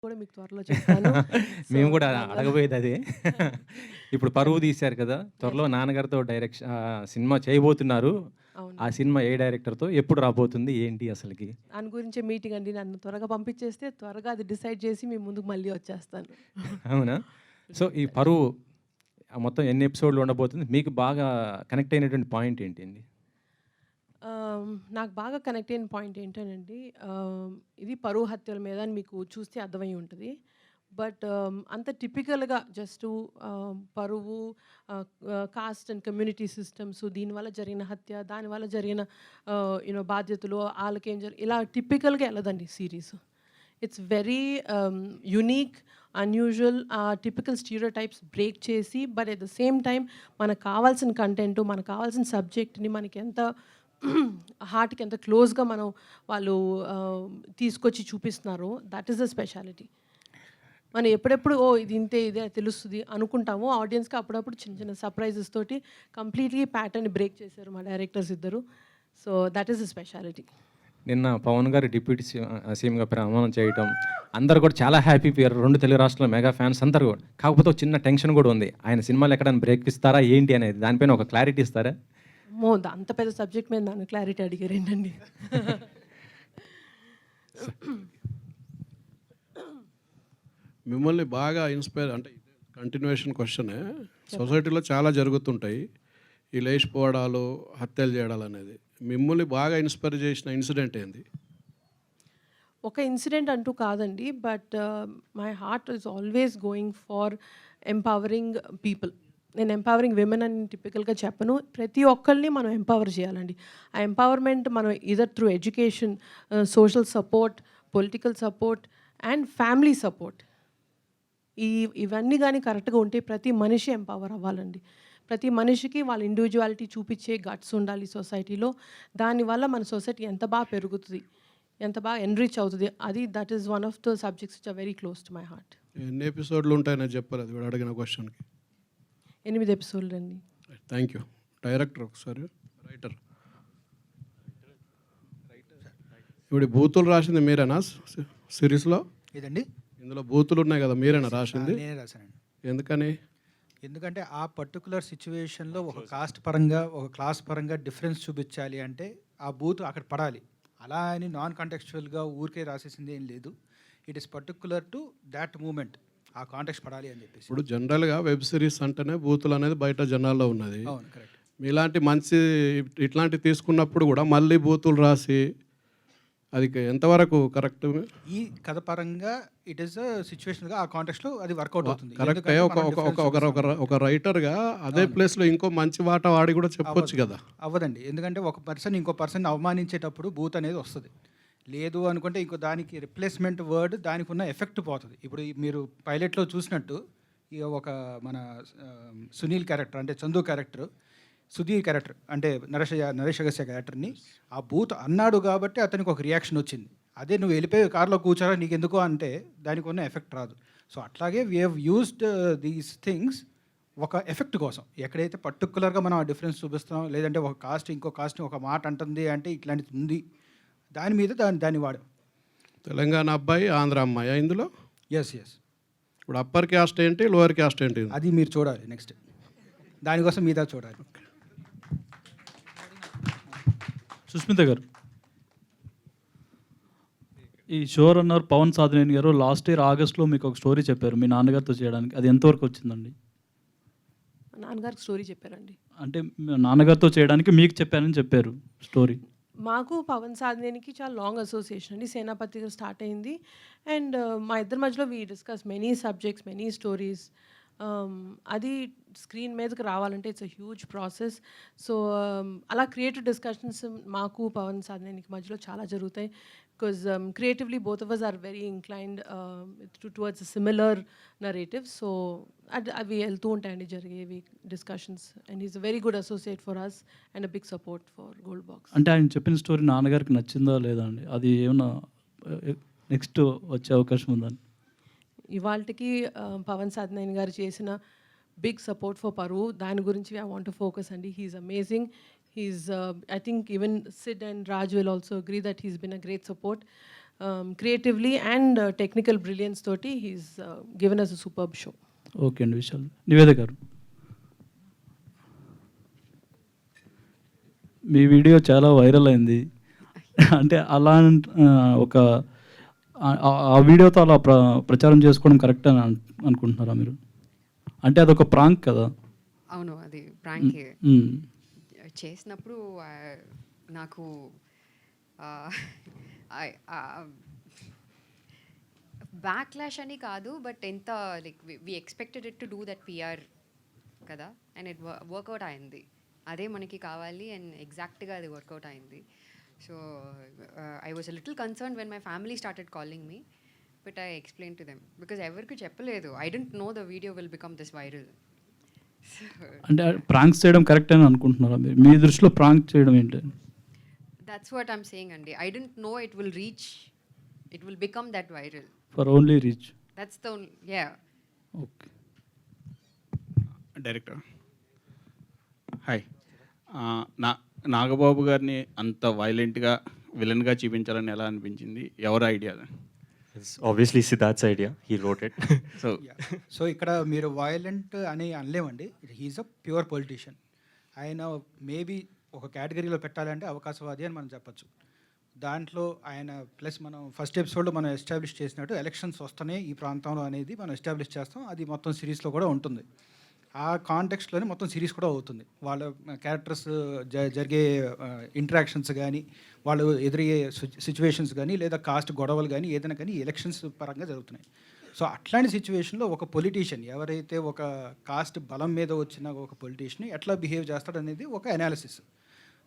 కూడా మీకు త్వరలో చెప్తాను. సో, మేము కూడా అలా అడగబోయేది అదే. ఇప్పుడు 'పరువు' తీశారు కదా! త్వరలో నాన్నగారితో సినిమా చేయబోతున్నారు. అవును. ఆ సినిమా ఏ డైరెక్టర్‌తో ఎప్పుడు రాబోతుంది? ఏంటి అసలకి? దాని గురించే మీటింగ్ అండి. నన్ను త్వరగా పంపించేస్తే త్వరగా అది డిసైడ్ చేసి మీ ముందుకు మళ్ళీ వచ్చేస్తాను. అవునా? సో, ఈ 'పరువు' మొత్తం ఎన్ని ఎపిసోడ్‌లు ఉండబోతుంది? మీకు బాగా కనెక్ట్ అయినటువంటి పాయింట్ ఏంటండి? నాకు బాగా కనెక్ట్ అయిన పాయింట్ ఏంటనండి, ఇది పరువు హత్యల మీద అని మీకు చూస్తే అర్థమై ఉంటుంది. బట్ అంత టిపికల్‌గా జస్టు పరువు, కాస్ట్ అండ్ కమ్యూనిటీ సిస్టమ్స్, దీనివల్ల జరిగిన హత్య, దానివల్ల జరిగిన బాధ్యతలు, ఆళ్ళకేం ఇలా టిపికల్‌గా ఎళ్ళదండి series. It's very unique, unusual, typical stereotypes break చేసి, but at the same time మనకు కావాల్సిన కంటెంట్, మనకు కావాల్సిన సబ్జెక్ట్‌ని మనకి ఎంత హార్ట్‌కి ఎంత క్లోజ్‌గా వాళ్ళు తీసుకొచ్చి చూపిస్తున్నారో, దట్ ఈస్ ద స్పెషాలిటీ. మనం ఎప్పుడెప్పుడు ఇది ఇంతే ఇదే తెలుస్తది అనుకుంటాము. ఆడియన్స్‌కి అప్పుడప్పుడు చిన్న చిన్న సర్ప్రైజెస్ తోటి కంప్లీట్‌లీ ప్యాటర్న్ బ్రేక్ చేశారు మా డైరెక్టర్స్ ఇద్దరు. So, that is the speciality. నిన్న 'పవన్' గారు డిప్యూటీ సీఎంగా ప్రమాణం చేయటం, అందరూ కూడా చాలా హ్యాపీ అయ్యారు. 2 తెలుగు రాష్ట్రాల మెగా ఫ్యాన్స్ అందరూ కూడా. కాకపోతే ఒక చిన్న టెన్షన్ కూడా ఉంది. ఆయన సినిమాలో ఎక్కడైనా బ్రేక్ ఇస్తారా ఏంటి అనేది? దానిపైన ఒక క్లారిటీ ఇస్తారా? అమ్మో! అంత పెద్ద సబ్జెక్ట్ మీద నన్ను క్లారిటీ అడిగారేంటండి. మిమ్మల్ని బాగా ఇన్స్పైర్ అంటే కంటిన్యూషన్ క్వశ్చనే. సొసైటీలో చాలా జరుగుతుంటాయి. ఈ లేచిపోవడాలు, హత్యలు చేయడాలు అనేది. మిమ్మల్ని బాగా ఇన్స్పైర్ చేసిన ఇన్సిడెంట్ ఏంది? ఒక ఇన్సిడెంట్ అంటూ కాదండి. But my heart is always going for empowering people. నేను ఎంపవరింగ్ విమెన్ అని టిపికల్గా చెప్పను. ప్రతి ఒక్కరిని మనం ఎంపవర్ చేయాలండి. ఆ ఎంపవర్మెంట్ మనం either through education, social support, political support and family support. ఇవన్నీ కానీ కరెక్ట్గా ఉంటే ప్రతి మనిషి ఎంపవర్ అవ్వాలండి. ప్రతి మనిషికి వాళ్ళ ఇండివిజువాలిటీ చూపించే గట్స్ ఉండాలి సొసైటీలో. దానివల్ల మన సొసైటీ ఎంత బాగా పెరుగుతుంది, ఎంత బాగా ఎన్రిచ్ అవుతుంది. That is one of the subjects which are very close to my heart. ఎన్ని ఎపిసోడ్లు ఉంటాయని చెప్పారు అది కూడా అడిగిన క్వశ్చన్కి. 8 ఎపిసోడ్లు అండి. Thank you. డైరెక్టర్ ఒకసారి, రైటర్. ఇప్పుడు బూతులు రాసింది మీరేనా సిరీస్లో? ఇదండి ఇందులో బూతులు ఉన్నాయి కదా, మీరేనా రాసింది? నేనే రాశానండి. ఎందుకని? ఎందుకంటే ఆ పర్టికులర్ సిచ్యువేషన్లో ఒక కాస్ట్ పరంగా, ఒక క్లాస్ పరంగా డిఫరెన్స్ చూపించాలి అంటే ఆ బూత్ అక్కడ పడాలి. అలా అని నాన్ కాంటెక్చువల్గా ఊరికే రాసేసింది ఏం లేదు. It is particular to that moment, ఆ కాంటెక్స్ట్ పడాలి అని చెప్పేసి. ఇప్పుడు జనరల్గా వెబ్ సిరీస్ అంటేనే బూతులు అనేది బయట జనాల్లో ఉన్నది. అవును, కరెక్ట్. మీలాంటి మంచి ఇట్లాంటివి తీసుకున్నప్పుడు కూడా మళ్ళీ బూతులు రాసి అది ఎంతవరకు కరెక్ట్? ఈ కథ పరంగా ఇట్ ఈస్ సిచ్యువేషన్గా ఆ కాంటెక్స్ట్లో అది వర్కౌట్ అవుతుంది. కరెక్టే. ఒక రైటర్గా అదే ప్లేస్లో ఇంకో మంచి మాట వాడి కూడా చెప్పొచ్చు కదా. అవ్వదండి. ఎందుకంటే ఒక పర్సన్ ఇంకో పర్సన్ అవమానించేటప్పుడు బూత్ అనేది వస్తుంది. లేదు అనుకుంటే ఇంకో దానికి రిప్లేస్మెంట్ వర్డ్ దానికి ఉన్న ఎఫెక్ట్ పోతుంది. ఇప్పుడు మీరు పైలట్లో చూసినట్టు ఒక మన సునీల్ క్యారెక్టర్ అంటే చందు క్యారెక్టర్, సుధీర్ క్యారెక్టర్ అంటే నరేష్ అగస్త్య క్యారెక్టర్ని ఆ బూత్ అన్నాడు కాబట్టి అతనికి ఒక రియాక్షన్ వచ్చింది. అదే నువ్వు వెళ్ళిపోయి కార్లో కూర్చోరా నీకు ఎందుకు అంటే దానికి ఉన్న ఎఫెక్ట్ రాదు. సో అట్లాగే we have used these things ఒక ఎఫెక్ట్ కోసం. ఎక్కడైతే పర్టికులర్గా మనం ఆ డిఫరెన్స్ చూపిస్తున్నాం, లేదంటే ఒక కాస్ట్ ఇంకో కాస్ట్ని ఒక మాట అంటుంది అంటే ఇట్లాంటిది ఉంది, దాని మీద దాన్ని వాడాం. తెలంగాణ అబ్బాయి, ఆంధ్ర అమ్మాయి ఇందులో. ఎస్. ఇప్పుడు అప్పర్ క్యాస్ట్ ఏంటి, లోవర్ క్యాస్ట్ ఏంటి? అది మీరు చూడాలి నెక్స్ట్. దానికోసం మీద చూడాలి. సుస్మిత గారు, ఈ షో రన్నర్ పవన్ సాధినేని గారు లాస్ట్ ఇయర్ ఆగస్ట్లో మీకు ఒక స్టోరీ చెప్పారు మీ నాన్నగారితో చేయడానికి. అది ఎంతవరకు వచ్చిందండి? నాన్నగారికి స్టోరీ చెప్పారండి. అంటే మీ నాన్నగారితో చేయడానికి మీకు చెప్పారని చెప్పారు స్టోరీ. మాకు పవన్ సాధినేనికి చాలా లాంగ్ అసోసియేషన్ అండి. సేనాపతిగా స్టార్ట్ అయింది. అండ్ మా ఇద్దరి మధ్యలో we discuss many subjects, many stories. అది స్క్రీన్ మీదకి రావాలంటే it's a huge process. So అలా క్రియేటివ్ డిస్కషన్స్ మాకు పవన్ సాధినేనికి మధ్యలో చాలా జరుగుతాయి. Because creatively both of us are very inclined towards similar narrative. So అవి వెళ్తూ ఉంటాయండి జరిగేవి discussions. And is a very good associate for us and a big support for Gold Box. అంటే ఆయన చెప్పిన స్టోరీ నాన్నగారికి నచ్చిందా లేదా అండి? అది ఏమన్నా నెక్స్ట్ వచ్చే అవకాశం ఉందని? ఇవాళకి పవన్ సాధినేని గారు చేసిన బిగ్ సపోర్ట్ ఫర్ పరువు, దాని గురించి ఐ వాంట్ టు ఫోకస్ అండి. He's amazing. I think even Sid and Raj will also agree that he's been a great support. Creatively and technical brilliance తోటి he's given us a superb show. Okay అండి, విశాల్. నివేద గారు, మీ video చాలా viral అయింది. అంటే అలా ఒక ఆ వీడియోతో అలా ప్రచారం చేసుకోవడం కరెక్ట్ అని అనుకుంటున్నారా మీరు? అంటే అదొక ప్రాంక్ కదా. అవును, అది ప్రాంకే. మ్మ్. చేసినప్పుడు నాకు బ్యాక్లాష్ అని కాదు, బట్ ఎంత like we expected it to do that PR కదా, అండ్ ఇట్ వర్కౌట్ అయింది. అదే మనకి కావాలి, అండ్ ఎగ్జాక్ట్గా అది వర్కౌట్ అయింది. So I was a little concern when my family started calling me, but I explain to them because ఎవరికి చెప్పలేదు. I don't know the video will become this viral. అంటే ప్రాంక్స్ చేయడం కరెక్ట్ అని అనుకుంటున్నారా మీరు? మీ దృష్టిలో ప్రాంక్ చేయడం ఏంటి? That's what I'm saying, Andy. I didn't know it will reach, it will become that viral. For only reach. That's the only, yeah. Okay. Director hi. Nagababu గారిని అంత వైలెంట్గా విలన్గా చూపించాలని ఎలా అనిపించింది? ఎవరి idea? It's obviously Siddharth's idea. He wrote it. So so ఇక్కడ మీరు వైలెంట్ అని అనలేమండి. He's a pure politician. ఆయన మేబీ ఒక కేటగిరీలో పెట్టాలంటే అవకాశవాది అని మనం చెప్పచ్చు. దాంట్లో ఆయన ప్లస్ మనం ఫస్ట్ ఎపిసోడ్లో మనం ఎస్టాబ్లిష్ చేసినట్టు ఎలక్షన్స్ వస్తున్నాయి ఈ ప్రాంతంలో అనేది మనం ఎస్టాబ్లిష్ చేస్తాం. అది మొత్తం సిరీస్లో కూడా ఉంటుంది. ఆ కాంటెక్స్ట్లోనే మొత్తం సిరీస్ కూడా అవుతుంది. వాళ్ళ క్యారెక్టర్స్ జరిగే ఇంటరాక్షన్స్ కానీ, వాళ్ళు ఎదురయ్యే సిచ్యువేషన్స్ కానీ, లేదా కాస్ట్ గొడవలు కానీ, ఏదైనా కానీ ఎలక్షన్స్ పరంగా జరుగుతున్నాయి. సో అట్లాంటి సిచ్యువేషన్లో ఒక పొలిటీషియన్ ఎవరైతే ఒక కాస్ట్ బలం మీద వచ్చిన ఒక పొలిటీషియన్ ఎట్లా బిహేవ్ చేస్తాడనేది ఒక analysis.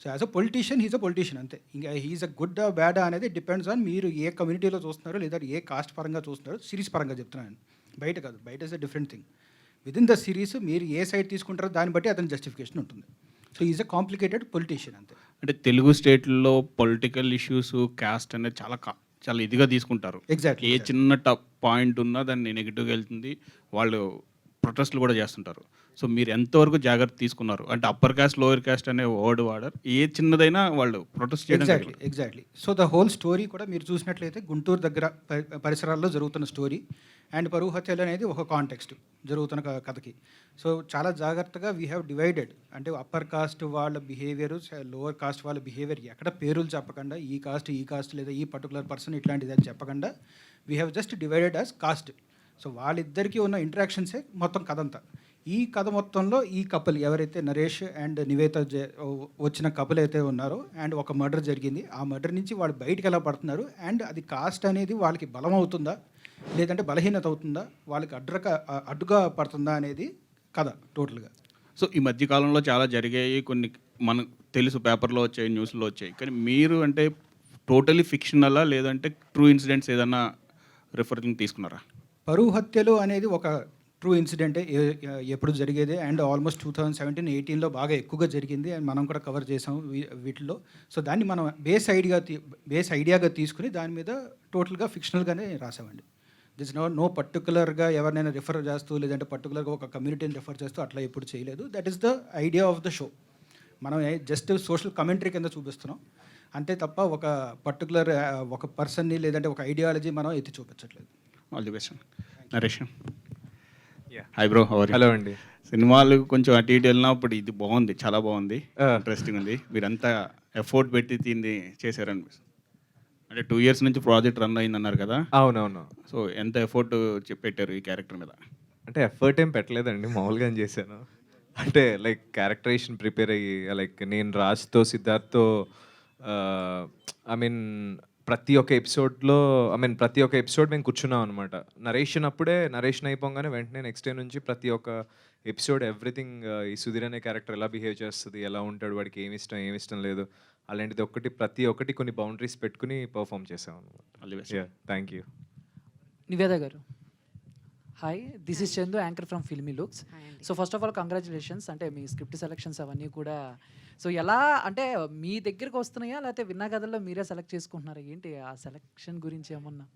So as a politician he's a politician అంతే. ఇంకా హీజ్ అ గుడ్ బ్యాడ్ అనేది డిపెండ్స్ ఆన్ మీరు ఏ కమ్యూనిటీలో చూస్తున్నారో లేదా ఏ కాస్ట్ పరంగా చూస్తున్నారో. సిరీస్ పరంగా చెప్తున్నాను, బయట కాదు. బయట is a different thing. Within the series మీరు ఏ సైడ్ తీసుకుంటారో దాన్ని బట్టి అతని జస్టిఫికేషన్ ఉంటుంది. So is a complicated politician అంతే. అంటే తెలుగు స్టేట్లో పొలిటికల్ ఇష్యూస్, క్యాస్ట్ అనేది చాలా ఇదిగా తీసుకుంటారు. ఎగ్జాక్ట్లీ. ఏ చిన్న పాయింట్ ఉన్నా దాన్ని నెగిటివ్గా వెళ్తుంది. వాళ్ళు ప్రొటెస్ట్లు కూడా చేస్తుంటారు. సో మీరు ఎంతవరకు జాగ్రత్త తీసుకున్నారు? అంటే అప్పర్ క్యాస్ట్, లోయర్ క్యాస్ట్ అనే వర్డ్ వాడరు. ఏ చిన్నదైనా వాళ్ళు ప్రొటెస్ట్ చేయడం. Exactly. So the whole story కూడా మీరు చూసినట్లయితే గుంటూరు దగ్గర పరిసరాల్లో జరుగుతున్న స్టోరీ, అండ్ పరువు హత్యలు అనేది ఒక కాంటెక్స్ట్ జరుగుతున్న కథకి. సో చాలా జాగ్రత్తగా వీ హ్యావ్ డివైడెడ్. అంటే అప్పర్ కాస్ట్ వాళ్ళ బిహేవియర్, లోవర్ కాస్ట్ వాళ్ళ బిహేవియర్ ఎక్కడ పేర్లు చెప్పకుండా ఈ కాస్ట్ లేదా ఈ పర్టికులర్ పర్సన్ ఇట్లాంటిది అని చెప్పకుండా we have just divided as cost. So వాళ్ళిద్దరికీ ఉన్న ఇంటరాక్షన్సే మొత్తం కథ అంతా. ఈ కథ మొత్తంలో ఈ కపుల్ ఎవరైతే నరేష్ అండ్ నివేత వచ్చిన కపుల్ అయితే ఉన్నారో, అండ్ ఒక మర్డర్ జరిగింది. ఆ మర్డర్ నుంచి వాళ్ళు బయటికి ఎలా పడుతున్నారు, అండ్ అది కాస్ట్ అనేది వాళ్ళకి బలం అవుతుందా లేదంటే బలహీనత అవుతుందా, వాళ్ళకి అడ్డుగా పడుతుందా అనేది కథ టోటల్గా. సో ఈ మధ్యకాలంలో చాలా జరిగాయి కొన్ని, మనకు తెలుసు, పేపర్లో వచ్చాయి, న్యూస్లో వచ్చాయి. కానీ మీరు అంటే టోటలీ ఫిక్షనలా లేదంటే ట్రూ ఇన్సిడెంట్స్ ఏదన్నా రిఫరెన్స్ తీసుకున్నారా? పరువు హత్యలు అనేది ఒక ట్రూ ఇన్సిడెంటే, ఎప్పుడు జరిగేదే. అండ్ ఆల్మోస్ట్ 2017-18లో బాగా ఎక్కువగా జరిగింది, అండ్ మనం కూడా కవర్ చేసాం వీటిల్లో. సో దాన్ని మనం బేస్ ఐడియాగా తీసుకుని దాని మీద టోటల్గా ఫిక్షనల్గానే రాసామండి. దిస్ నో పర్టికులర్గా ఎవరినైనా రిఫర్ చేస్తూ లేదంటే పర్టికులర్గా ఒక కమ్యూనిటీని రిఫర్ చేస్తూ అట్లా ఎప్పుడు చేయలేదు. That is the idea of the show. మనం జస్ట్ సోషల్ కమెంటరీ కింద చూపిస్తున్నాం అంతే తప్ప ఒక పర్టికులర్ ఒక పర్సన్ని లేదంటే ఒక ఐడియాలజీ మనం ఎత్తి చూపించట్లేదు. All the best. Naresh hi bro, hello అండి. సినిమాలు కొంచెం అటు ఇటు వెళ్ళినప్పుడు ఇది బాగుంది, చాలా బాగుంది, ఇంట్రెస్టింగ్ ఉంది. మీరంతా ఎఫోర్ట్ పెట్టి దీన్ని చేశారనిపిస్తుంది. అంటే 2 years నుంచి ప్రాజెక్ట్ రన్ అయింది అన్నారు కదా. అవునవును. సో ఎంత ఎఫోర్ట్ పెట్టారు ఈ క్యారెక్టర్ మీద? అంటే ఎఫర్ట్ ఏం పెట్టలేదండి, మామూలుగా చేశాను. అంటే లైక్ క్యారెక్టరైజేషన్ ప్రిపేర్ అయ్యి, లైక్ నేను రాజ్తో సిద్ధార్థ్తో ఐ మీన్ ప్రతి ఒక్క ఎపిసోడ్ మేము కూర్చున్నాం అనమాట. నరేషన్ అయిపోగానే వెంటనే నెక్స్ట్ డే నుంచి ప్రతి ఒక్క ఎపిసోడ్ ఎవ్రీథింగ్, ఈ సుధీర్ అనే క్యారెక్టర్ ఎలా బిహేవ్ చేస్తుంది, ఎలా ఉంటాడు, వాడికి ఏమి ఇష్టం లేదు, అలాంటిది ప్రతి ఒక్కటి కొన్ని బౌండరీస్ పెట్టుకుని పర్ఫామ్ చేసాం అనమాట. Thank you. Niveda garu, hi, this is Chandu, anchor from Filmy Looks. So first of all congratulations, అంటే మీ స్క్రిప్ట్ సెలెక్షన్స్ అవన్నీ కూడా. సో ఎలా అంటే మీ దగ్గరకు వస్తున్నాయా లేకపోతే విన్నా కథల్లో మీరే సెలెక్ట్ చేసుకుంటున్నారా, ఏంటి ఆ సెలెక్షన్ గురించి ఏమన్నా?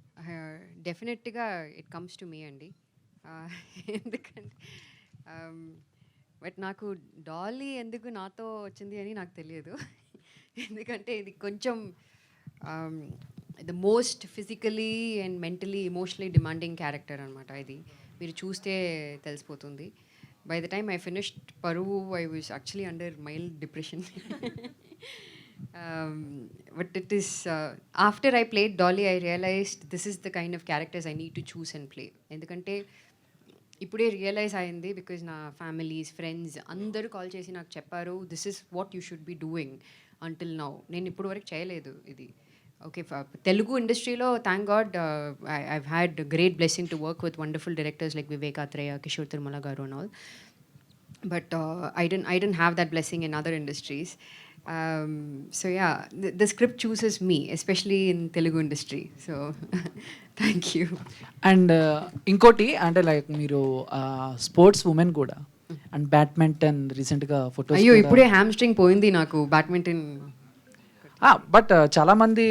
డెఫినెట్గా ఇట్ కమ్స్ టు మీ అండి. ఎందుకంటే బట్ నాకు డాలీ ఎందుకు నాతో వచ్చింది అని నాకు తెలియదు. ఎందుకంటే ఇది కొంచెం the most physically and mentally emotionally demanding character అనమాట ఇది. మీరు చూస్తే తెలిసిపోతుంది. By the time I finished Paruvu I was actually under mild depression. But it is after I played Dolly I realized this is the kind of characters I need to choose and play. ఎందుకంటే ఇప్పుడే realise అయింది, because నా families friends అందరూ call చేసి నాకు చెప్పారు this is what you should be doing until now. నేను ఇప్పుడు వరకు చేయలేదు ఇది. ఓకే, తెలుగు ఇండస్ట్రీలో thank God I had great blessing to work with wonderful directors like Vivek Athreya, Kishore Tirumala garu and all. But I didn't have that blessing in other industries. So yeah, the script chooses me, especially in Telugu industry. So thank you. And ఇంకోటి అంటే like మీరు sports women కూడా and badminton రీసెంట్గా photos. అయ్యో, ఇప్పుడే hamstring పోయింది నాకు badminton. But చాలామంది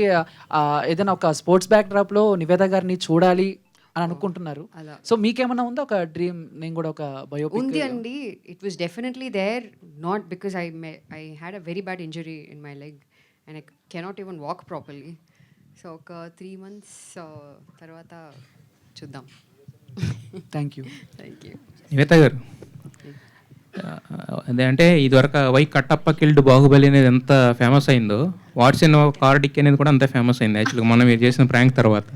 ఏదైనా ఒక స్పోర్ట్స్ బ్యాక్డ్రాప్లో నివేద గారిని చూడాలి అని అనుకుంటున్నారు. అలా. సో మీకేమన్నా ఉందా ఒక డ్రీమ్, నేను కూడా ఒక బయోపిక్? ఉంది అండి. It was definitely there, not because I had a very bad injury in my leg and I cannot even walk properly. So ఒక 3 months తర్వాత చూద్దాం. Thank you. Thank you. Nivetha garu, అదే అంటే ఇదివరకు వై కట్టప్ప కిల్డ్ బాహుబలి అనేది ఎంత ఫేమస్ అయిందో, వాట్స్ ఇన్ కార్డిక్ అనేది కూడా అంతే ఫేమస్ అయింది యాక్చువల్గా మనం మీరు చేసిన ప్రాంక్ తర్వాత.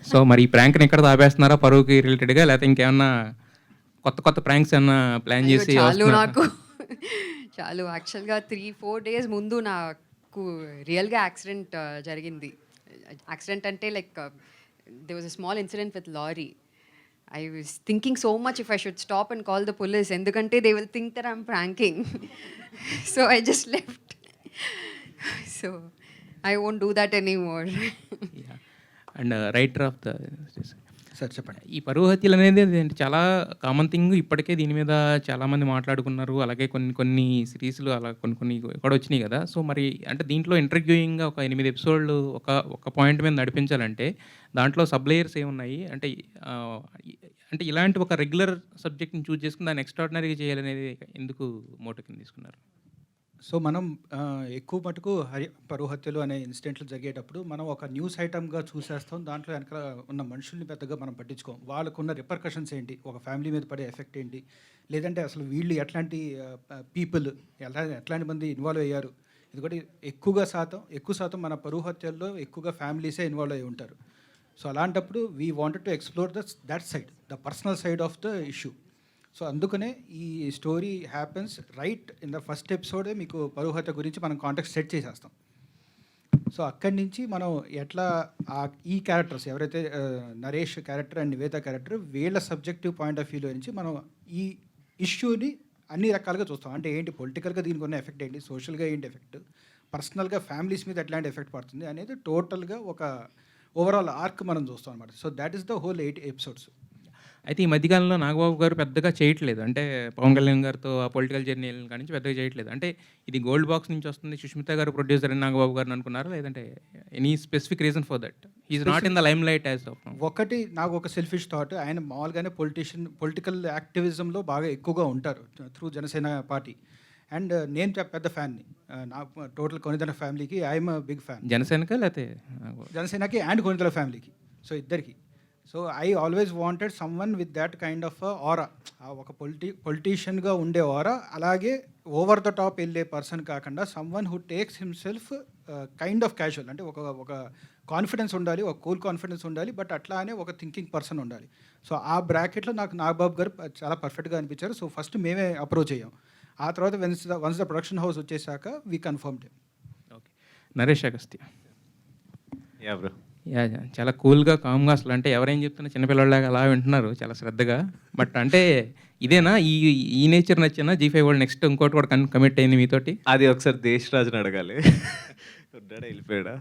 సో మరి ఈ ప్రాంక్ని ఎక్కడ ఆపేస్తున్నారా, పరువుకి రిలేటెడ్గా, లేకపోతే ఇంకేమన్నా కొత్త ప్రాంక్స్ ఏమన్నా ప్లాన్ చేసి? చాలు నాకు చాలు. యాక్చువల్గా 3-4 days ముందు నాకు రియల్గా యాక్సిడెంట్ జరిగింది. యాక్సిడెంట్ అంటే like they was a small incident with lorry. I was thinking so much if I should stop and call the police, ఎందుకంటే they will think that I'm pranking. So I just left. So I won't do that anymore. And writer of the sir చెప్పండి. ఈ పరువు హత్యలు అనేది ఏంటి చాలా common thing. ఇప్పటికే దీని మీద చాలామంది మాట్లాడుకున్నారు. అలాగే కొన్ని సిరీస్లు అలా కొన్ని కూడా వచ్చినాయి కదా. సో మరి అంటే దీంట్లో ఇంటర్వ్యూయింగ్గా ఒక 8 ఎపిసోడ్లు ఒక పాయింట్ మీద నడిపించాలంటే దాంట్లో సబ్ లేయర్స్ ఏమున్నాయి అంటే అంటే ఇలాంటి ఒక రెగ్యులర్ సబ్జెక్ట్ని చూస్ చేసుకుని దాన్ని ఎక్స్ట్రాడినరీగా చేయాలనేది ఎందుకు మోటో కింద తీసుకున్నారు? సో మనం ఎక్కువ మటుకు పరువు హత్యలు అనే ఇన్సిడెంట్లు జరిగేటప్పుడు మనం ఒక న్యూస్ ఐటమ్గా చూసేస్తాం. దాంట్లో వెనక ఉన్న మనుషుల్ని పెద్దగా మనం పట్టించుకోం. వాళ్ళకున్న రిపర్కషన్స్ ఏంటి, ఒక ఫ్యామిలీ మీద పడే ఎఫెక్ట్ ఏంటి, లేదంటే అసలు వీళ్ళు ఎట్లాంటి పీపుల్ ఎట్లాంటి మంది ఇన్వాల్వ్ అయ్యారు. ఇది కూడా ఎక్కువ శాతం మన పరువు హత్యల్లో ఎక్కువగా ఫ్యామిలీసే ఇన్వాల్వ్ అయ్యి ఉంటారు. సో అలాంటప్పుడు we wanted to explore that side, the personal side of the issue. So అందుకనే ఈ story happens right in the first ఎపిసోడే మీకు పరువు హత్య గురించి మనం కాంటాక్ట్ సెట్ చేసేస్తాం. సో అక్కడి నుంచి మనం ఎట్లా ఈ క్యారెక్టర్స్ ఎవరైతే Naresh character and Nivetha character వీళ్ళ సబ్జెక్టివ్ పాయింట్ ఆఫ్ వ్యూలో నుంచి మనం ఈ ఇష్యూని అన్ని రకాలుగా చూస్తాం. అంటే ఏంటి పొలిటికల్గా దీనికి ఉన్న ఎఫెక్ట్ ఏంటి, సోషల్గా ఏంటి ఎఫెక్ట్, పర్సనల్గా ఫ్యామిలీస్ మీద ఎట్లాంటి ఎఫెక్ట్ పడుతుంది అనేది టోటల్గా ఒక ఓవరాల్ ఆర్క్ మనం చూస్తాం అనమాట. So that is the whole 8 episodes. అయితే ఈ మధ్యకాలంలో నాగబాబు గారు పెద్దగా చేయట్లేదు. అంటే పవన్ కళ్యాణ్ గారితో ఆ పొలిటికల్ జర్నీ కాడి నుంచి పెద్దగా చేయట్లేదు. అంటే ఇది గోల్డ్ బాక్స్ నుంచి వస్తుంది, సుష్మిత గారు ప్రొడ్యూసర్ అని నాగబాబు గారిని అనుకున్నారా, లేదంటే any specific reason for that is not in the lime light as of now? ఒకటి నాకు ఒక సెల్ఫిష్ థాట్, ఆయన మామూలుగానే పొలిటికల్ యాక్టివిజంలో బాగా ఎక్కువగా ఉంటారు త్రూ జనసేన పార్టీ. అండ్ నేను పెద్ద ఫ్యాన్ని, నాకు టోటల్ కొనిదల ఫ్యామిలీకి ఐఎమ్ బిగ్ ఫ్యాన్. జనసేనక లేకపోతే జనసేనకి అండ్ కొనిదల ఫ్యామిలీకి, సో ఇద్దరికి. So I always wanted some one with that kind of ఆరా, ఒక పొలిటీషియన్గా ఉండే ఆరా, అలాగే ఓవర్ ద టాప్ వెళ్ళే పర్సన్ కాకుండా some one who takes himself kind of casual. అంటే ఒక కాన్ఫిడెన్స్ ఉండాలి, ఒక కూల్ కాన్ఫిడెన్స్ ఉండాలి, బట్ అట్లానే ఒక థింకింగ్ పర్సన్ ఉండాలి. సో ఆ బ్రాకెట్లో నాకు నాగబాబు గారు చాలా పర్ఫెక్ట్గా అనిపించారు. సో ఫస్ట్ మేమే అప్రోచ్ అయ్యాం. ఆ తర్వాత వన్స్ ద ప్రొడక్షన్ హౌస్ వచ్చేసాక we confirmed. Okay, Naresh Agastya. Yeah bro. Yeah చాలా కూల్గా కామ్గా, అసలు అంటే ఎవరేం చెప్తున్నా చిన్నపిల్లలాగా అలా వింటున్నారు చాలా శ్రద్ధగా. బట్ అంటే ఇదేనా ఈ నేచర్ నచ్చినా G5 వాళ్ళు నెక్స్ట్ ఇంకోటి కూడా కమిట్ అయింది మీతోటి? అది ఒకసారి దేశ్ రాజుని అడగాలి. ఉన్నాడా వెళ్ళిపోయాడా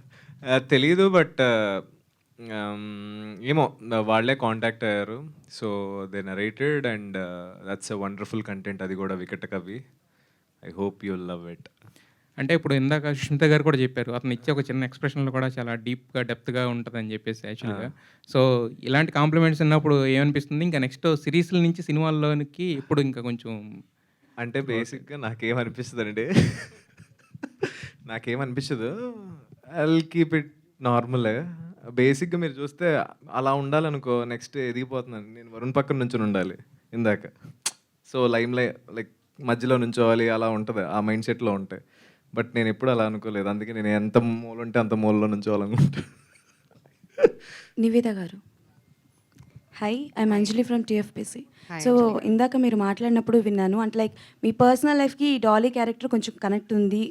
తెలీదు. బట్ ఏమో వాళ్ళే కాంటాక్ట్ అయ్యారు. So they narrated and that's a wonderful content. అది కూడా వికట కవి. I hope you love it. అంటే ఇప్పుడు ఇందాక సుష్మిత గారు కూడా చెప్పారు, అతను ఇచ్చే ఒక చిన్న ఎక్స్ప్రెషన్లో కూడా చాలా డీప్గా డెప్త్గా ఉంటుందని చెప్పేసి యాక్చువల్గా. సో ఇలాంటి కాంప్లిమెంట్స్ ఉన్నప్పుడు ఏమనిపిస్తుంది, ఇంకా నెక్స్ట్ సిరీస్ల నుంచి సినిమాల్లోనికి ఇప్పుడు ఇంకా కొంచెం అంటే బేసిక్గా నాకేమనిపిస్తుంది, ఐల్ కీప్ ఇట్ నార్మలే. బేసిక్‌గా మీరు చూస్తే అలా ఉండాలనుకో నెక్స్ట్ ఎదిగిపోతున్నాను. నేను వరుణ్ పక్కన నుంచొని ఉండాలి ఇందాక. సో, లైక్ మధ్యలో నుంచోవాలి అలా ఉంటది. ఆ మైండ్ సెట్‌లో ఉంటే. బట్ నేనెప్పుడు అలా అనుకోలేదు. అందుకే నేను ఎంత మూలుంటే అంత మూలలో నుంచోవాలనుకుంటా. Niveda garu. Hi, I'm Anjali from TFPC. Hi, so Anjali. ఇందాక మీరు మాట్లాడినప్పుడు విన్నాను అంటే లైక్ మీ పర్సనల్ లైఫ్కి ఈ డాలీ క్యారెక్టర్ కొంచెం కనెక్ట్ ఉంది.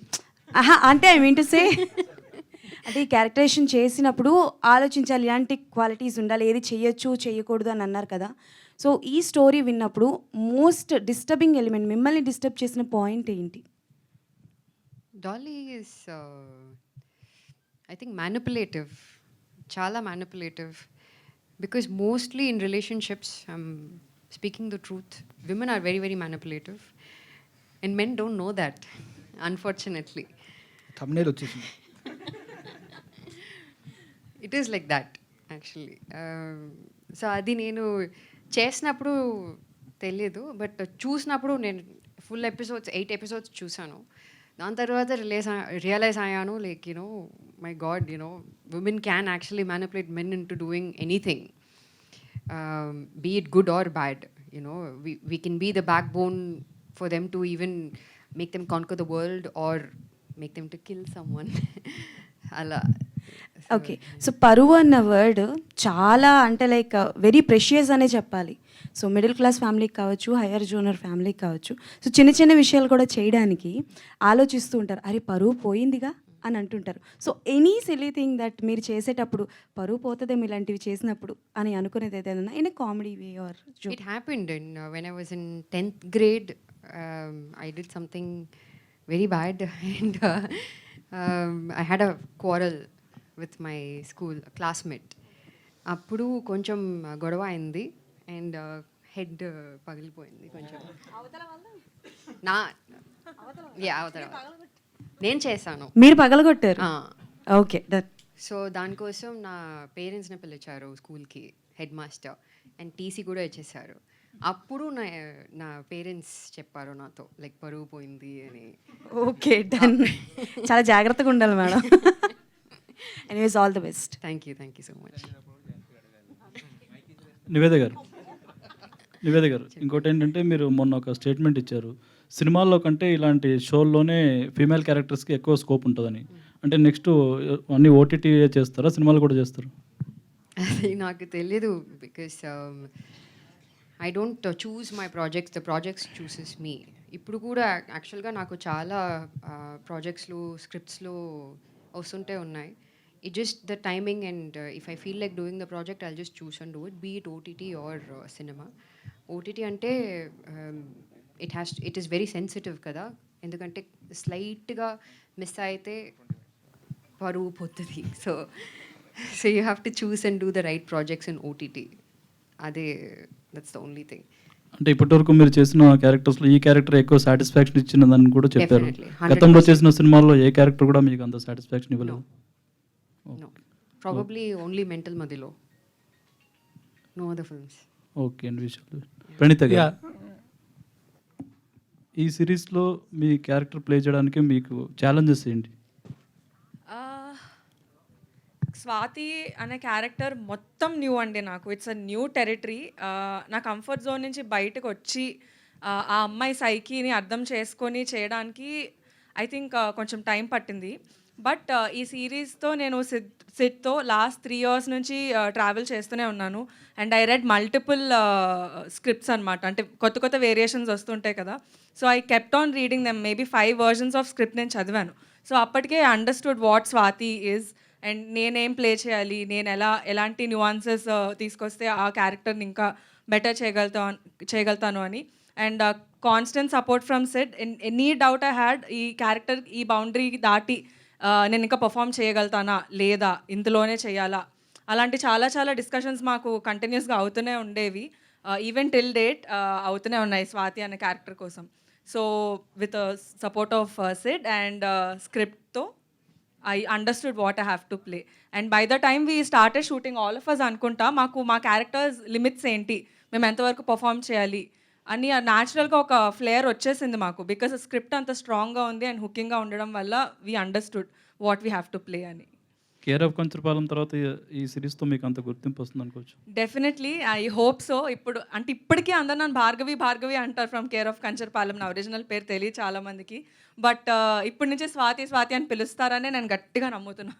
అంటే ఐ మీన్ టు సే అంటే ఈ క్యారెక్టరేషన్ చేసినప్పుడు ఆలోచించాలి ఇలాంటి క్వాలిటీస్ ఉండాలి, ఏది చెయ్యొచ్చు చేయకూడదు అని అన్నారు కదా. సో ఈ స్టోరీ విన్నప్పుడు మోస్ట్ డిస్టర్బింగ్ ఎలిమెంట్, మిమ్మల్ని డిస్టర్బ్ చేసిన పాయింట్ ఏంటి? Dolly is, I think, manipulative. Chala manipulative. Because mostly in relationships, speaking the truth, women are very, very manipulative. And men don't know that, unfortunately. Thumbnail వచ్చేసింది. It is like that, actually. So అది నేను చేసినప్పుడు తెలియదు, but చూసినప్పుడు నేను full episodes 8 episodes చూసాను. దాని తర్వాత రియలైజ్ అయ్యాను like my god women can actually manipulate men into doing anything, be it good or bad. We can be the backbone for them to even make them conquer the world or make them to kill someone. అలా okay, so పరువు అన్న word చాలా అంటే like very precious అనే చెప్పాలి. So middle class ఫ్యామిలీకి కావచ్చు, higher genre ఫ్యామిలీకి కావచ్చు, సో చిన్న చిన్న విషయాలు కూడా చేయడానికి ఆలోచిస్తూ ఉంటారు. అరే పరువు పోయిందిగా అని అంటుంటారు. So any silly thing that మీరు చేసేటప్పుడు పరువు పోతుందేమో ఇలాంటివి చేసినప్పుడు అని అనుకునేది ఏదైనా in comedy way or joke? It happened when I was in 10th grade. I did something very bad and I had a quarrel with my school classmate. అప్పుడు కొంచెం గొడవ అయింది అండ్ హెడ్ పగిలిపోయింది కొంచెం. నా అవతల నేను చేశాను. మీరు పగలగొట్టారు? Okay, that. సో దానికోసం నా పేరెంట్స్ని పిలిచారు స్కూల్కి, హెడ్ మాస్టర్, అండ్ టీసీ కూడా ఇచ్చేసారు. అప్పుడు నా పేరెంట్స్ చెప్పారు నాతో లైక్ పరువు పోయింది అని. Okay, done. చాలా జాగ్రత్తగా ఉండాలి madam. Anyways, all the best. Thank you so much. Nivetha garu ఇంకోటి ఏంటంటే మీరు మొన్న ఒక స్టేట్మెంట్ ఇచ్చారు, సినిమాల్లో కంటే ఇలాంటి షోల్లోనే ఫీమేల్ క్యారెక్టర్స్కి ఎక్కువ స్కోప్ ఉంటుందని. అంటే నెక్స్ట్ అన్ని ఓటీటీ చేస్తారా, సినిమాలు కూడా చేస్తారు? అది నాకు తెలియదు because I don't choose my projects, the projects chooses me. ఇప్పుడు కూడా యాక్చువల్గా నాకు చాలా ప్రాజెక్ట్స్లో స్క్రిప్ట్స్లో వస్తుంటే ఉన్నాయి. It just the timing and if I feel like doing the project, I'll just choose and do it, be it OTT or cinema. OTT ante it is very sensitive kada, endukante slight ga miss aithe paruvu pottadi. So you have to choose and do the right projects in OTT. That's the only thing. అంటే ఇప్పటివరకు మీరు చేసిన క్యారెక్టర్స్లో ఈ character ఎక్కువ satisfaction ఇచ్చినదని కూడా చెప్పారు. Definitely, 100%. గతంలో చేసిన సినిమాల్లో ఏ క్యారెక్టర్ కూడా మీకు అంత సాటిస్ఫాక్షన్ ఇవ్వలేదు? No, probably only Mental Madilo. No other films. Okay అండి. విషయాలు ప్రణీత గారు, ఈ సిరీస్లో మీ క్యారెక్టర్ ప్లే చేయడానికి మీకు ఛాలెంజెస్ ఏంటి? స్వాతి అనే క్యారెక్టర్ మొత్తం న్యూ అండి నాకు. It's a new territory. నా కంఫర్ట్ జోన్ నుంచి బయటకు వచ్చి ఆ అమ్మాయి సైకీని అర్థం చేసుకొని చేయడానికి ఐ థింక్ కొంచెం టైం పట్టింది. బట్ ఈ సిరీస్తో నేను సిడ్తో లాస్ట్ 3 years నుంచి ట్రావెల్ చేస్తూనే ఉన్నాను. And I read multiple scripts అనమాట. అంటే కొత్త వేరియేషన్స్ వస్తుంటాయి కదా. So I kept on reading them. Maybe 5 versions of script నేను చదివాను. సో అప్పటికే understood what Swathi is and నేనేం ప్లే చేయాలి, నేను ఎలాంటి న్యూఆన్సెస్ తీసుకొస్తే ఆ క్యారెక్టర్ని ఇంకా బెటర్ చేయగలుగుతాను అని. And constant support from Sid. Any doubt I had ఈ క్యారెక్టర్ ఈ బౌండరీ దాటి నేను ఇంకా పర్ఫామ్ చేయగలుగుతానా లేదా, ఇందులోనే చేయాలా, అలాంటి చాలా డిస్కషన్స్ మాకు కంటిన్యూస్గా అవుతూనే ఉండేవి. ఈవెన్ టిల్ డేట్ అవుతూనే ఉన్నాయి స్వాతి అనే క్యారెక్టర్ కోసం. So with support of Sid and స్క్రిప్ట్తో I understood what I have to play. And by the time we started shooting all of us అనుకుంటా మా క్యారెక్టర్స్ లిమిట్స్ ఏంటి, మేము ఎంతవరకు పర్ఫామ్ చేయాలి అని న్యాచురల్గా ఒక ఫ్లేయర్ వచ్చేసింది మాకు. బికాస్ స్క్రిప్ట్ అంత స్ట్రాంగ్గా ఉంది అండ్ హుకింగ్గా ఉండడం వల్ల we understood what we have to play అని. కేర్ ఆఫ్ కంచరపాలెం తర్వాత ఈ సిరీస్తో మీకు అంత గుర్తింపు వస్తుంది అనుకోవచ్చు. Definitely I hope so. ఇప్పుడు అంటే ఇప్పటికీ అందరు నన్ను భార్గవి భార్గవి అంటారు ఫ్రమ్ కేర్ ఆఫ్ కంచర్పాలెం. నా ఒరిజినల్ పేరు తెలియదు చాలామందికి. బట్ ఇప్పటి నుంచి స్వాతి స్వాతి అని పిలుస్తారని నేను గట్టిగా నమ్ముతున్నా.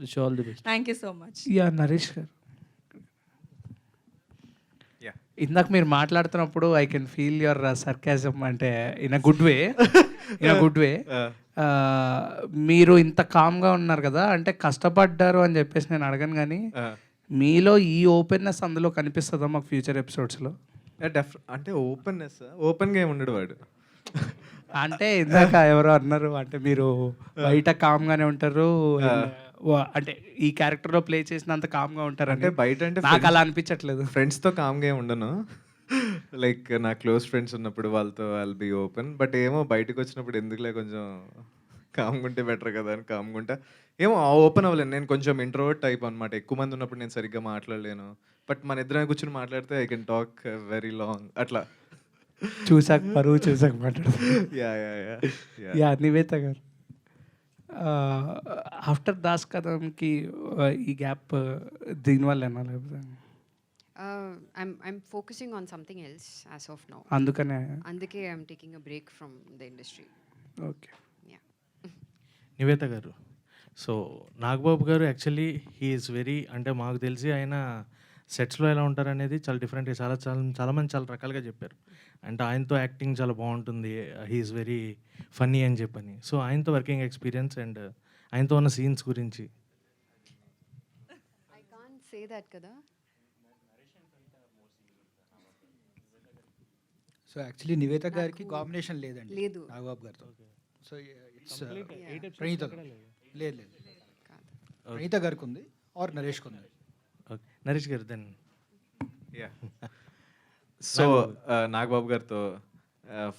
Wish all the best. Thank you so much. Yeah Naresh garu, yeah ఇందాక మీరు మాట్లాడుతున్నప్పుడు I can feel your sarcasm, అంటే in a good way, in a good way. మీరు ఇంత కామ్గా ఉన్నారు కదా, అంటే కష్టపడ్డారు అని చెప్పేసి నేను అడగను, కానీ మీలో ఈ ఓపెన్నెస్ అందులో కనిపిస్తుందా మాకు ఫ్యూచర్ ఎపిసోడ్స్లో? అంటే ఓపెన్గా ఏమి ఉండడు వాడు. అంటే ఇందాక ఎవరో అన్నారు, అంటే మీరు బయట కామ్గానే ఉంటారు, అంటే ఈ క్యారెక్టర్లో ప్లే చేసినంత కామ్గా ఉంటారు. అంటే బయట అంటే నాకు అలా అనిపించట్లేదు. ఫ్రెండ్స్తో కామ్గా ఏమి ఉండను. లైక్ నా క్లోజ్ ఫ్రెండ్స్ ఉన్నప్పుడు వాళ్ళతో ఐల్ బీ ఓపెన్. బట్ ఏమో బయటకు వచ్చినప్పుడు ఎందుకులే కొంచెం కామ్గా ఉంటే బెటర్ కదా అని కామ్గా ఉంటా. ఏమో ఓపెన్ అవ్వలేను, నేను కొంచెం ఇంట్రోవర్ట్ టైప్ అనమాట. ఎక్కువ మంది ఉన్నప్పుడు నేను సరిగ్గా మాట్లాడలేను. బట్ మన ఇద్దరం కూర్చొని మాట్లాడితే I can talk very long అట్లా. చూసాక పరువు చూసాక మాట్లాడతారు. Yeah yeah yeah yeah Nivetha గారు, ఆఫ్టర్ దాస్ కథంకి ఈ గ్యాప్ దీనివల్ల ఏనా లేకపోతే I'm focusing on something else as of now. అందుకనే? అందుకే I'm taking a break from the industry. Okay. Yeah. Nivetha గారు, సో నాగబాబు గారు యాక్చువల్లీ హీ ఈజ్ వెరీ, అంటే మాకు తెలిసి ఆయన సెట్స్లో ఎలా ఉంటారు అనేది చాలా డిఫరెంట్గా చాలామంది చాలా రకాలుగా చెప్పారు. అంటే ఆయనతో యాక్టింగ్ చాలా బాగుంటుంది, హీ ఈజ్ వెరీ ఫన్నీ అని చెప్పని. సో ఆయనతో వర్కింగ్ ఎక్స్పీరియన్స్ అండ్ ఆయనతో ఉన్న సీన్స్ గురించి. I can't say that kada. So actually Nivetha గారికి కాంబినేషన్ లేదండి లేదు నాగబాబు గారితో. సో ఇట్స్ ప్రణీత లేదు లేదు ప్రణీత గారికి ఉంది ఆర్ నరేష్కి ఉంది. ఓకే, నరేష్ గారు దెన్. యా సో నాగబాబు గారితో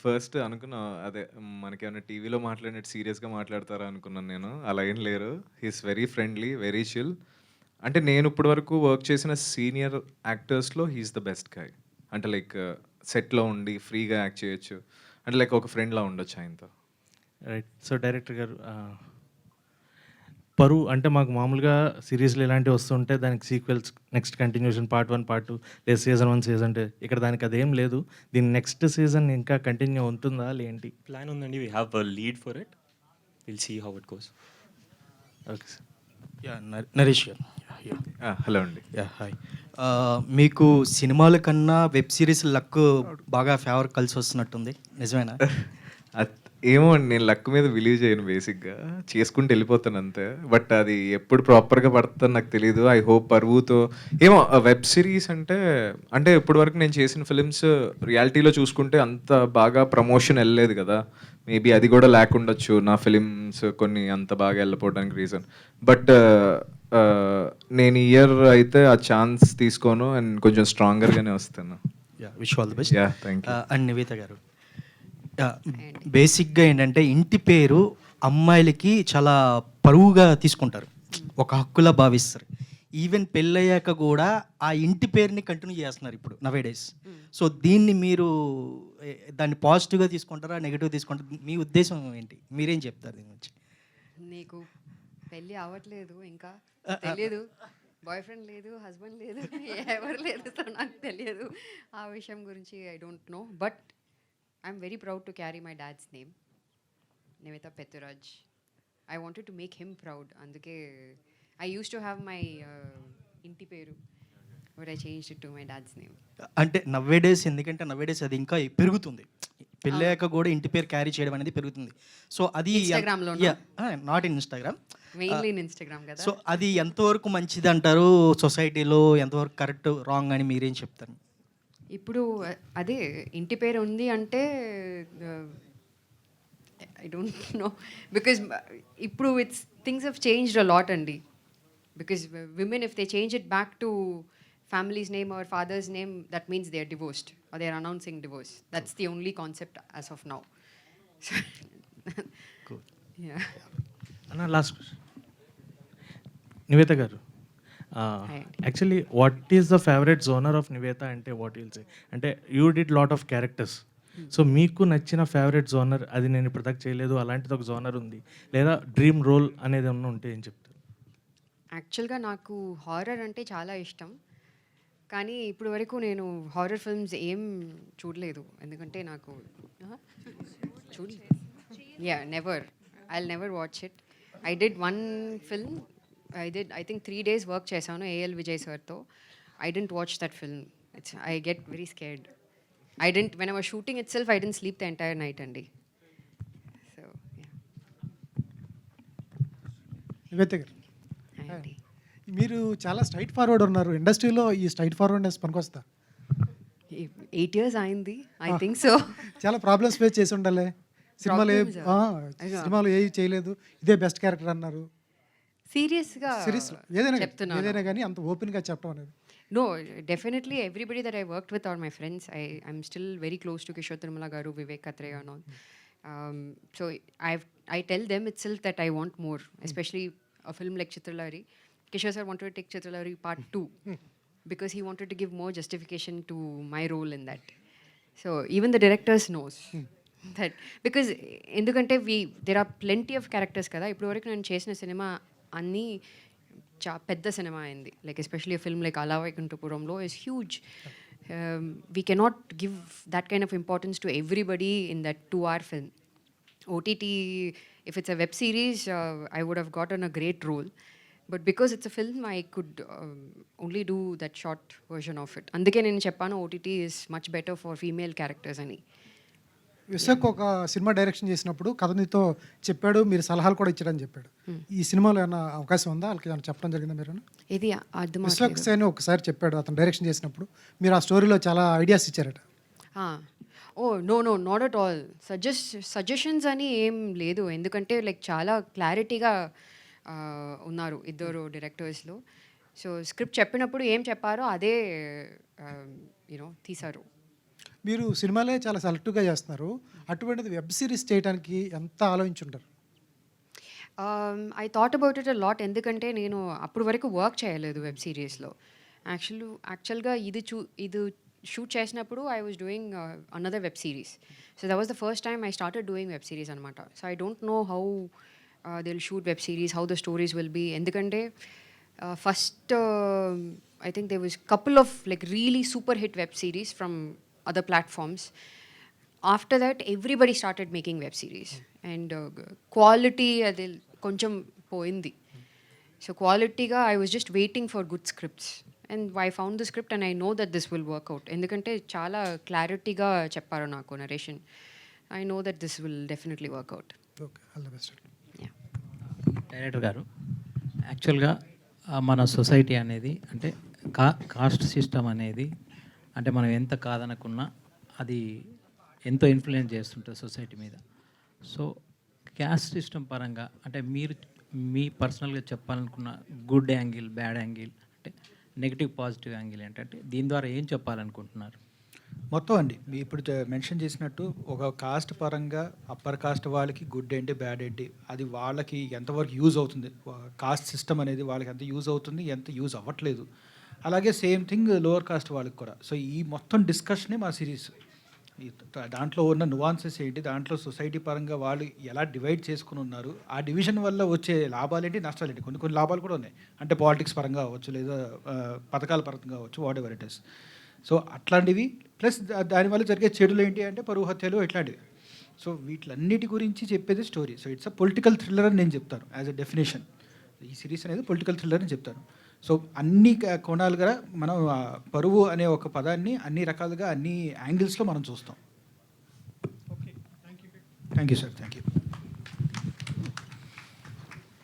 ఫస్ట్ అనుకున్నా, అదే మనకేమైనా టీవీలో మాట్లాడినట్టు సీరియస్గా మాట్లాడతారా అనుకున్నాను నేను. అలా ఏం లేరు. He's very friendly, very chill. అంటే నేను ఇప్పటి వరకు వర్క్ చేసిన సీనియర్ యాక్టర్స్లో హీస్ ద బెస్ట్ గాయ్. అంటే లైక్ సెట్లో ఉండి ఫ్రీగా యాక్ట్ చేయొచ్చు, అంటే లైక్ ఒక ఫ్రెండ్లా ఉండొచ్చు ఆయనతో. రైట్. సో డైరెక్టర్ గారు, పరువు అంటే మాకు మామూలుగా సిరీస్లు ఇలాంటివి వస్తుంటే దానికి sequels, next continuation, part 1 part 2 లేదా సీజన్ 1 సీజన్ 2. ఇక్కడ దానికి అదేం లేదు. దీని నెక్స్ట్ సీజన్ ఇంకా కంటిన్యూ ఉంటుందా లేంటి? ప్లాన్ ఉందండి. We have a lead for it. Will see how it goes. Okay sir. Yeah Naresh garu, hello అండి. Yeah hi. మీకు సినిమాల కన్నా వెబ్ సిరీస్ లక్ బాగా ఫేవర్ కలిసి వస్తున్నట్టుంది, నిజమేనా? ఏమో అండి, నేను లక్ మీద బిలీవ్ చేయను. బేసిక్గా చేసుకుంటూ వెళ్ళిపోతాను అంతే. బట్ అది ఎప్పుడు ప్రాపర్గా పడుతుందని నాకు తెలియదు. ఐ హోప్ పరువుతో ఏమో వెబ్ సిరీస్ అంటే ఇప్పటి వరకు నేను చేసిన ఫిలిమ్స్ రియాలిటీలో చూసుకుంటే అంత బాగా ప్రమోషన్ వెళ్ళలేదు కదా. మేబీ అది కూడా లేకుండొచ్చు నా ఫిలిమ్స్ కొన్ని అంత బాగా వెళ్ళిపోవడానికి రీజన్. బట్ నేను ఇయర్ అయితే ఆ ఛాన్స్ తీసుకోను అండ్ కొంచెం స్ట్రాంగర్గానే వస్తాను. Yeah wish all the best. Yeah thank you. And Nivetha గారు, బేసిక్గా ఏంటంటే ఇంటి పేరు అమ్మాయిలకి చాలా పరువుగా తీసుకుంటారు, ఒక హక్కులా భావిస్తారు. ఈవెన్ పెళ్ళయ్యాక కూడా ఆ ఇంటి పేరుని కంటిన్యూ చేస్తున్నారు ఇప్పుడు నవేడేస్. సో దీన్ని మీరు దాన్ని పాజిటివ్గా తీసుకుంటారా, నెగిటివ్ తీసుకుంటారా? మీ ఉద్దేశం ఏంటి, మీరేం చెప్తారు దీని గురించి? నీకు పెళ్ళి అవ్వట్లేదు, ఇంకా తెలియదు, బాయ్ ఫ్రెండ్ లేదు, హస్బెండ్ లేదు, ఎవరు లేదు, సో నాకు తెలియదు ఆ విషయం గురించి. I don't know. But I'm very proud to carry my dad's name, Nivetha Pethuraj. I wanted to make him proud. అందుకే I use to have my ఇంటి పేరు, but I changed it to my dad's name. అంటే nowadays, ఎందుకంటే nowadays అది ఇంకా పెరుగుతుంది, పెళ్ళాక కూడా ఇంటి పేరు క్యారీ చేయడం అనేది పెరుగుతుంది. సో అది not in Instagram, mainly in Instagram కదా. సో అది ఎంతవరకు మంచిది అంటారు సొసైటీలో, ఎంతవరకు కరెక్ట్ రాంగ్ అని మీరేం చెప్తారు? ఇప్పుడు అదే ఇంటి పేరు ఉంది అంటే ఐ డోంట్ నో, బికాజ్ ఇప్పుడు it's things have changed a lot అండి. Because women if they change it back to family's name or father's name, that means they are divorced or they are announcing divorce. That's the only concept as of now. Cool. Yeah. Anna, last question. Nivetha garu, actually what is the favorite genre of Nivetha ante what you'll say? Ante you did lot of characters. So మీకు నచ్చిన favourite genre, అది నేను ఇప్పుడు దాకా చేయలేదు అలాంటిది ఒక genre ఉంది, లేదా డ్రీమ్ రోల్ అనేది ఏమన్నా ఉంటే ఏం చెప్తారు? యాక్చువల్గా నాకు హారర్ అంటే చాలా ఇష్టం, కానీ ఇప్పుడు వరకు నేను హారర్ ఫిల్మ్స్ ఏం చూడలేదు, ఎందుకంటే నాకు చూడలేదు. Never, I never watch it. I did one film, I think 3 days work చేశాను ఏఎల్ విజయ్ సార్తో. I don't watch that film. I get very scared. When I was shooting itself I don't sleep the entire night అండి. So Nivetha garu, మీరు చాలా straightforward ఉన్నారు. ఇండస్ట్రీలో ఈ స్ట్రైట్ ఫార్వర్డ్నెస్ పనికొస్తా? 8 years అయింది, ఐ థింక్ సో. చాలా ప్రాబ్లమ్స్ ఫేస్ చేసి ఉండాలి. సినిమాలు సినిమాలు ఏవి చేయలేదు, ఇదే బెస్ట్ క్యారెక్టర్ అన్నారు. సీరియస్గా సిరీస్లో ఏదైనా కానీ అంత ఓపెన్గా చెప్పడం అనేది. No, definitely everybody that I worked with are my friends. I'm still very close to Kishore Tirumala Garu, Vivek Katreya and all. So I tell them itself that I want more, especially a film like Chitralari. Kishore sir wanted to take Chitralari part 2 because he wanted to give more justification to my role in that. So even the directors knows that, because ఎందుకంటే there are plenty of characters కదా. ఇప్పుడు వరకు నేను చేసిన cinema అన్నీ పెద్ద cinema అయింది, like especially film like Ala Vaikunthapurramuloo is huge. We can't give that kind of importance to everybody in that 2-hour film. OTT, if it's a web series, I would have gotten a great role, but because it's a film I could only do that short version of it. అందుకే నేను చెప్పాను OTT is much better for female characters అని. విశాఖ ఒక cinema direction చేసినప్పుడు కథ నీతో చెప్పాడు, మీరు సలహాలు కూడా ఇచ్చాడని చెప్పాడు. ఈ సినిమాలో ఏమైనా అవకాశం ఉందా? వాళ్ళకి ఏమైనా చెప్పడం జరిగిందా మీరు? ఇది అర్థం విశాఖ సేన్ ఒకసారి చెప్పాడు అతను డైరెక్షన్ చేసినప్పుడు, మీరు ఆ స్టోరీలో చాలా ఐడియాస్ ఇచ్చారట. No not at all. Suggestions అని ఏం లేదు, ఎందుకంటే లైక్ చాలా క్లారిటీగా ఉన్నారు ఇద్దరు డైరెక్టర్స్లో. సో స్క్రిప్ట్ చెప్పినప్పుడు ఏం చెప్పారో అదే తీశారు. మీరు సినిమాలే చాలా సెలెక్టివ్గా చేస్తున్నారు, అటువంటిది వెబ్ సిరీస్ చేయడానికి ఎంత ఆలోచించుంటారు? I thought about it a lot, ఎందుకంటే నేను అప్పుడు వరకు వర్క్ చేయలేదు వెబ్ సిరీస్లో. యాక్చువల్గా ఇది షూట్ చేసినప్పుడు I was doing another web series. So that was the first time I started doing web series అనమాట. So I don't know how they will shoot web series, how the stories will be, ఎందుకంటే first I think there was couple of like really super hit web series from other platforms. After that everybody started making web series and quality adi koncham poindi. So quality ga I was just waiting for good scripts and I found the script and I know that this will work out, endukante chaala clarity ga chepparu naaku narration. I know that this will definitely work out. Okay, all the best. Yeah. Director గారు, యాక్చువల్గా మన society అనేది అంటే cost system అనేది అంటే మనం ఎంత కాదనుకున్నా అది ఎంతో ఇన్ఫ్లుయెన్స్ చేస్తుంటుంది సొసైటీ మీద. సో క్యాస్ట్ సిస్టమ్ పరంగా అంటే మీరు మీ పర్సనల్గా చెప్పాలనుకున్న గుడ్ యాంగిల్, బ్యాడ్ యాంగిల్, అంటే నెగిటివ్ పాజిటివ్ యాంగిల్ ఏంటంటే దీని ద్వారా ఏం చెప్పాలనుకుంటున్నారు? మొత్తం అండి, మీ ఇప్పుడు మెన్షన్ చేసినట్టు ఒక కాస్ట్ పరంగా అప్పర్ కాస్ట్ వాళ్ళకి గుడ్ ఏంటి, బ్యాడ్ ఏంటి, అది వాళ్ళకి ఎంతవరకు యూజ్ అవుతుంది, కాస్ట్ సిస్టమ్ అనేది వాళ్ళకి ఎంత యూజ్ అవుతుంది, ఎంత యూజ్ అవ్వట్లేదు. అలాగే సేమ్ థింగ్ లోవర్ కాస్ట్ వాళ్ళకి కూడా. సో ఈ మొత్తం డిస్కషనే మా సిరీస్. దాంట్లో ఉన్న నువాన్సెస్ ఏంటి, దాంట్లో సొసైటీ పరంగా వాళ్ళు ఎలా డివైడ్ చేసుకుని ఉన్నారు, ఆ డివిజన్ వల్ల వచ్చే లాభాలేంటి, నష్టాలేంటి. కొన్ని లాభాలు కూడా ఉన్నాయి, అంటే పాలిటిక్స్ పరంగా అవ్వచ్చు, లేదా పథకాల పరంగా అవ్వచ్చు, what ever it is. So అట్లాంటివి ప్లస్ దానివల్ల జరిగే చెడులు ఏంటి అంటే పరువు హత్యలు ఇట్లాంటివి. సో వీటిలన్నిటి గురించి చెప్పేది story. So it's a political thriller అని నేను చెప్తాను యాజ్ అ డెఫినేషన్. ఈ సిరీస్ అనేది పొలిటికల్ థ్రిల్లర్ అని చెప్తాను. సో అన్ని కోణాలుగా మనం పరువు అనే ఒక పదాన్ని అన్ని రకాలుగా అన్ని యాంగిల్స్లో మనం చూస్తాం. Thank you sir. Thank you.